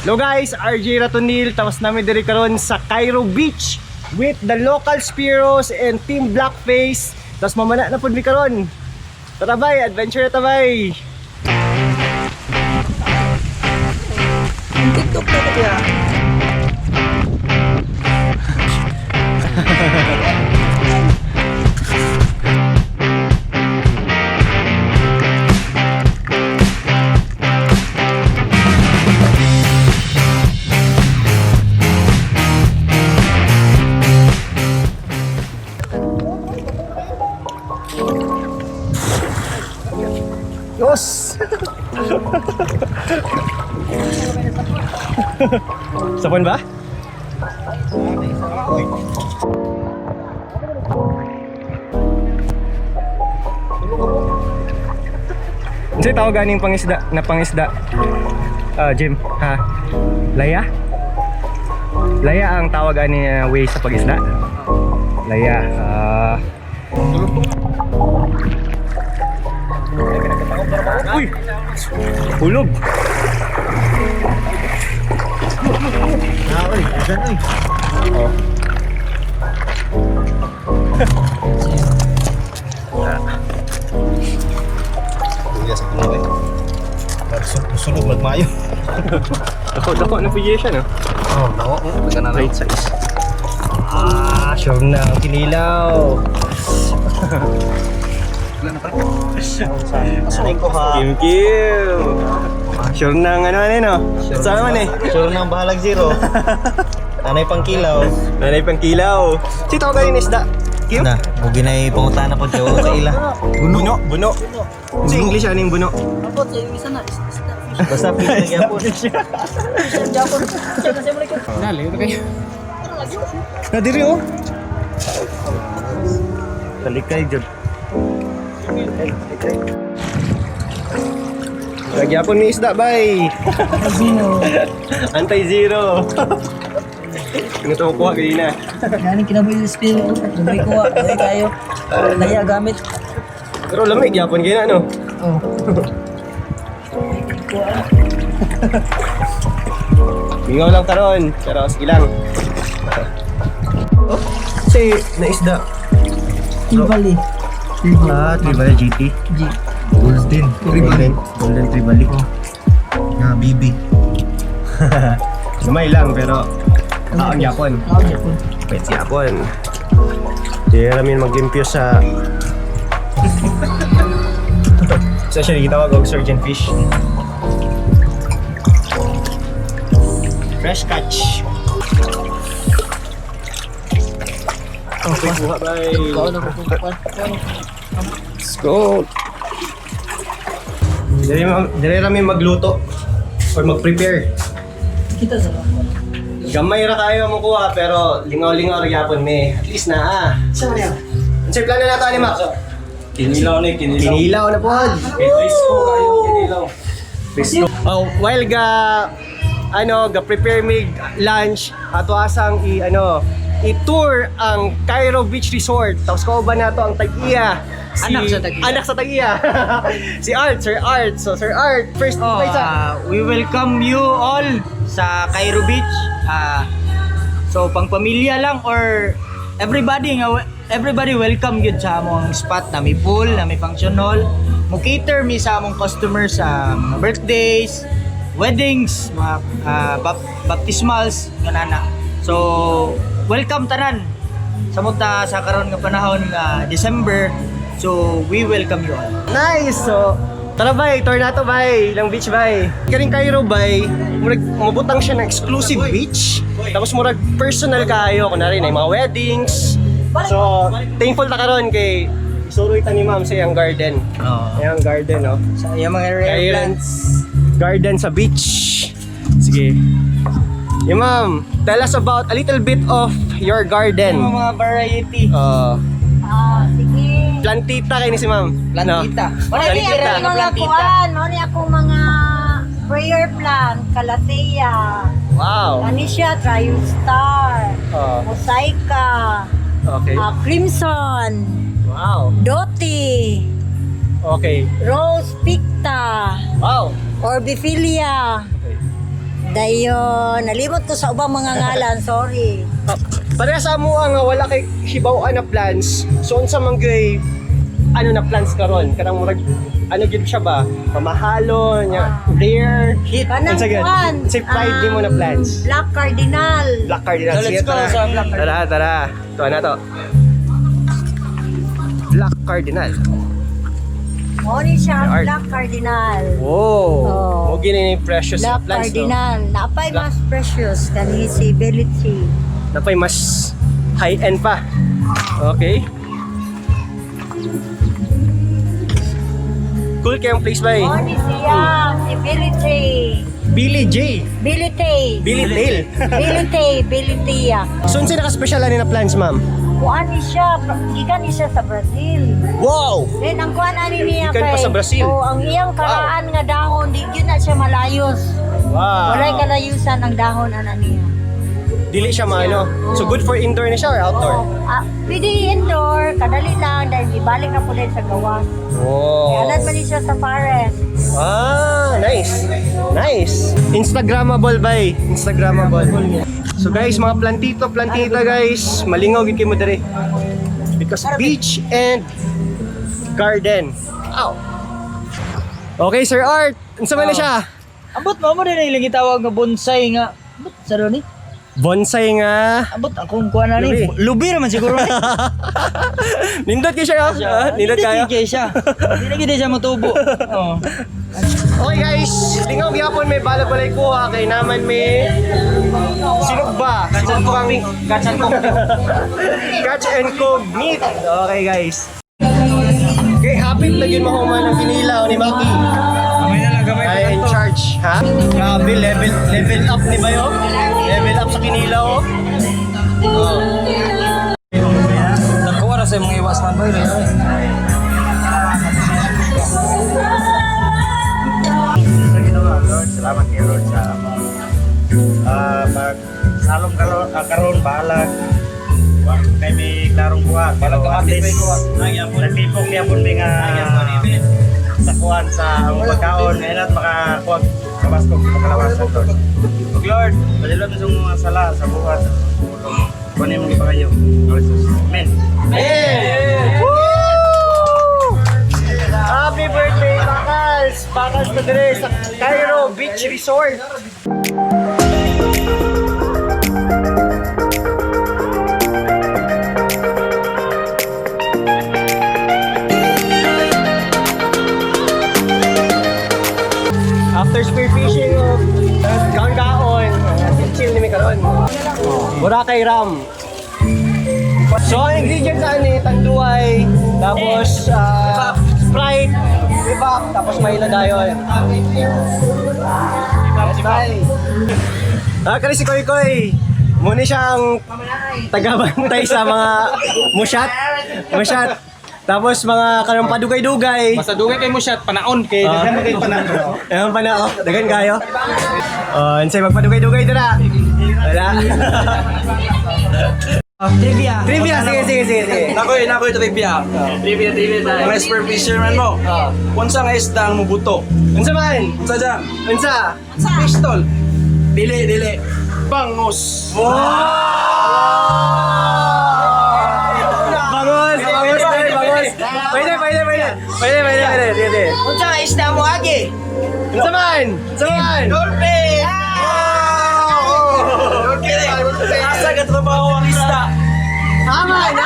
Hello guys, RJ Ratonil. Tapos namin diri karon sa Cairo Beach with the local Spiros and Team Blackface. Tapos mamana na po mi karon. Tara bay, adventure na tabay. TikTok na ba kaya? Yos! Sapon ba? Kasi tawag ganing pangisda na pangisda. Jim, ha? Laya? Laya ang tawag ani way sa pagisda. Laya. Uy! Hulog! Uy, dyan uy. Oh. Kuya sa puno eh. Sunog magmayo. Dako na position, no? Oh, nako. Baka na Right size. Sure na ang kinilaw. Sanay ko ha. Kim. Sure na ang ano no? Saan man eh? Sure nang bahalag zero. Anay pang kilaw. Nanay pang kilaw. Si tawag galing isda. Kim? Na, bugi na ipangutana po siya sa ila. Buno. Sa English ano yung buno? Ako, sa yung isa na, Basta fish na gyapon. Japon. Siya kasi mo rin. Dali, ito kayo. Nadiri oh. Talikay dyan. Nagyapon may isda, bay. Antay-zero. Ano ito kuha kanina? Yan ang kinabuhi sa spiro. Lumay ko, lumay kayo. Laya gamit. Pero lamig, yapon kayo na, no? Oh. Mingaw lang karon, pero sige lang. Oh, kasi naisda. Tribali. Tribali GT. G. Golden Tribali. Nga, bibi. Lumay lang, pero ang yapon. Ako, Japon. Wait, yapon. Hindi namin mag-impuse sa... So siya, gitawag og surgeon fish. Fresh catch. Okay, kuha bay. Ikaw na pupuntapan. Let's go. Dire namin magluto or mag-prepare. Kita sa ba? Gamay ra kayo mo kuha pero lingaw-lingaw ra gyapon me. At least na Saan mo yan? Unsa plano nato ani Max? Kinilaw ni kinilaw. Kinilaw na pod. Risko kayo kinilaw. Oh, while ga prepare mig lunch ato asang i-tour ang Cairo Beach Resort. Tapos kauban nato ang tag-iya. Anak sa tag-iya. Si Art, Sir Art. So Sir Art, first We welcome you all sa Cairo Beach. So pang pamilya lang or everybody welcome gyud sa among spot na may pool, na may function hall. Mo cater mi sa among customers sa mga birthdays, weddings, mga baptismals ganana. So welcome tanan sa muta sa karon nga panahon nga December. So we welcome you all. Nice! So, tara bay, tour na to bay. Ilang beach bay. Karing Cairo bay, mabutang siya ng exclusive beach. Tapos murag personal kayo, kunwari na yung mga weddings. So, thankful ta karon kay isuroy ta ni ma'am sa iyang garden. Iyang garden, no? Sa yung mga rare Cairns plants. Garden sa beach. Sige. Yeah, ma'am, tell us about a little bit of your garden. Yung mga variety. Sige. Plantita kayo ni si ma'am. Plantita. No? Wala Mali tira ako ng mga plantita. kuan, mali ako mga prayer plant, calathea, Wow. Anisha, Triumph Star, Oh, Mosaica, okay. Crimson, Wow. Doti, Okay. Rose Picta, Wow. Orbiphilia, Okay. Dayon, nalimot ko sa ubang mga ngalan, sorry. Pareha sa mo nga wala kay hibaw na plans. So unsa man gyud ano na plans karon? Kanang murag ano gyud siya ba? Pamahalon, rare, hit. Kanang Unsa gyud? kuan, Say pride di mo na plans. Black Cardinal. Black Cardinal. So, let's Sige, go tara. sa Black Cardinal. Tara. Ito na to. Black Cardinal. Mo ni siya, The art. Black Cardinal. Wow. Oh. Mo gini precious Black plants no. Cardinal. Napay Black- mas precious kani si Belichi. Napay mas high end pa. Okay. Cool kayong place ba Mo ni siya, si Belichi. Billy J. Bility. Billy Tail. Bility. So unsa naka-special ani na plans, ma'am? Kuan ni siya, gikan ni siya sa Brazil. Wow. Then ang kuan ani niya Gikan pa sa Brazil. Oh, ang iyang karaan nga dahon di gyud na siya malayos. Wow. Walay kalayusan ang dahon ana niya. Dili siya maano. So good for indoor na siya or outdoor? Pwede indoor, kadali lang dahil ibalik na pulit sa gawas. Oh. Alam man ni siya sa forest. Nice. Nice. Instagrammable ba eh? Instagrammable. So guys, mga plantita guys, malingaw gid kay mo dere. Because beach and garden. Ow. Okay, Sir Art. Unsa man na siya? Ambot mo din ang ilang gitawag nga bonsai nga. Ambot sa ni? Bonsai nga. Ambot akong kuha na ni. Lubi naman siguro ni. Nindot kay siya. Nindot kaya. Hindi siya. Hindi na gid siya matubo. Oh. Okay guys, lingaw gyapon may bala-balay kuha kay naman may sinugba. Catch and cook meat. Okay guys. Okay, hapit na yun mahuman ng kinilaw ni Maki. Ay in charge, ha? Grabe, level up ni Bayo. Level up sa kinilaw. Oh. Nakuha ra sa mga iwas man boy. Lord, salamat kay Lord sa salong karon bahala. Wa kay may klarong buhat. Pero at least nagtipong niya pun nga sakuan sa ang pagkaon ngayon at makakuha sa baskog makalawasan Lord. Ug Lord, padilot sa mga sala sa buhat. Kunin mo ipangayo. Amen. Happy birthday, Bakals! Bakals na dire sa Cairo Beach Resort. After spearfishing of Ganggaon, chill ni karon. Boracay Ram. So, ang ingredients ani tanduay, tapos Sprite, Ibak, tapos may ladayon. Kali si Koy Koy. Muna siyang tagabantay sa mga musyat. Tapos mga karong padugay-dugay. Basta dugay kay mo shot panaon kay daghan mo kay panaon. Ayan pa na, oh. Dagan kayo. Ansay magpadugay-dugay dira. Wala. Trivia. Trivia, sige. Nakoy trivia. Trivia tayo. Mga expert fisherman mo. Unsa nga isda ang mubuto? Unsa man? Unsa dyan? Unsa? Pistol. Dili. Bangus. Bangus. Pwede. Sige. Unsa nga isda mo agi? Unsa man? Dolphin! Okay. Asa ka trabaho ang isda? Aman.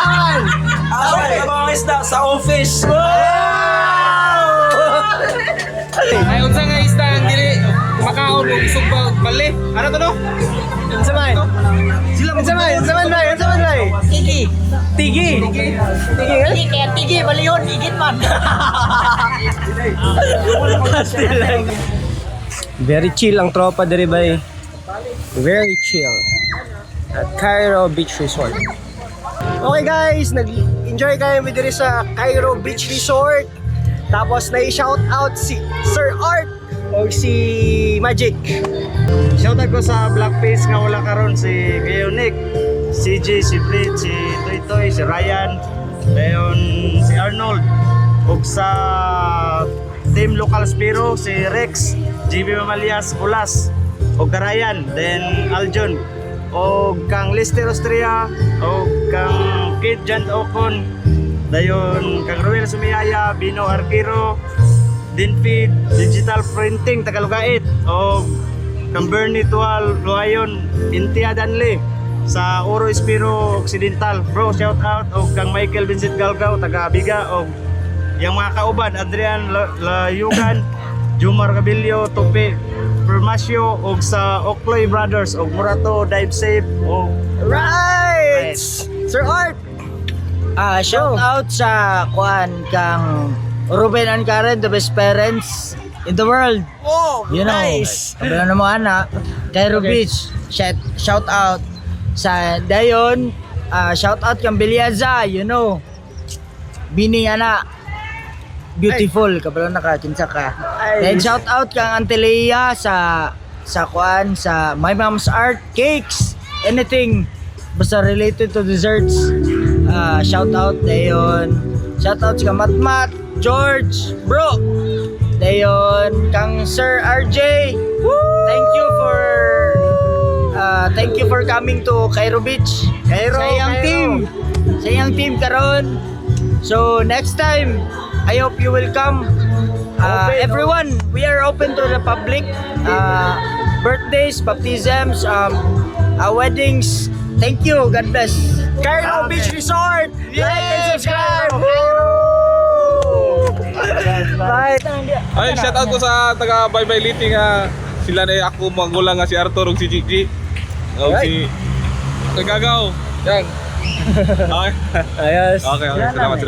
Asa ka trabaho ang isda? Sa office. Ay, unsa nga isda ang dili makaon mo isog ba bali? Ano to no? Unsa man? Unsa man, bay? Tigi. Tigi. Tigi balihon igit man. Very chill ang tropa dere bay. Very chill. At Cairo Beach Resort. Okay guys, nag-enjoy kayo dere sa Cairo Beach Resort. Tapos na-shout out si Sir Art o si Magic. Shoutout ko sa Blackface nga wala karon si Bionic, CJ, si Brit, si Toy, si Ryan, dayon si Arnold, ug sa Team Local Spiro si Rex, JB Mamalias, Bulas, o Karayan, then Aljon, o kang Lester Austria, o kang Kid Jan Ocon, dayon kang Ruel Sumiyaya, Bino Arquero, Dinfeed, Digital Printing, Tagalugait, o kang Bernie Tual, Luayon, Intia Danley, sa Oro Espiro Occidental. Bro, shout out. O kang Michael Vincent Galgao, taga Biga, o yung mga kauban, Adrian Layugan, Jumar Gabilio, Tope Permasio, o sa Okloy Brothers, o Murato, Dive Safe, o Right! Sir Art! Shout out sa kuan kang Ruben and Karen, the best parents in the world. Oh, You know, nice! kabila na mo ana, Cairo Beach, shout out sa dayon, shout out kang Beliaza, you know. Bini ana, beautiful, kabila na ka, kinsa ka. Then shout out kang Antileia sa kuan, sa My Mom's Art, cakes, anything basta related to desserts. Shout out dayon. Shout out sa Matmat, George, bro. Dayon kang Sir RJ. Thank you for coming to Cairo Beach. Sa iyang team karon. So next time, I hope you will come. Everyone, we are open to the public. Birthdays, baptisms, weddings. Thank you. God bless. Cairo Beach Resort! Like and subscribe! Bye! Ay, shout out ko sa taga Baybay Liti nga sila na ako magulang nga si Arthur ug si Gigi. O si Kagagaw. Yan. Okay. Ayos. Okay, salamat.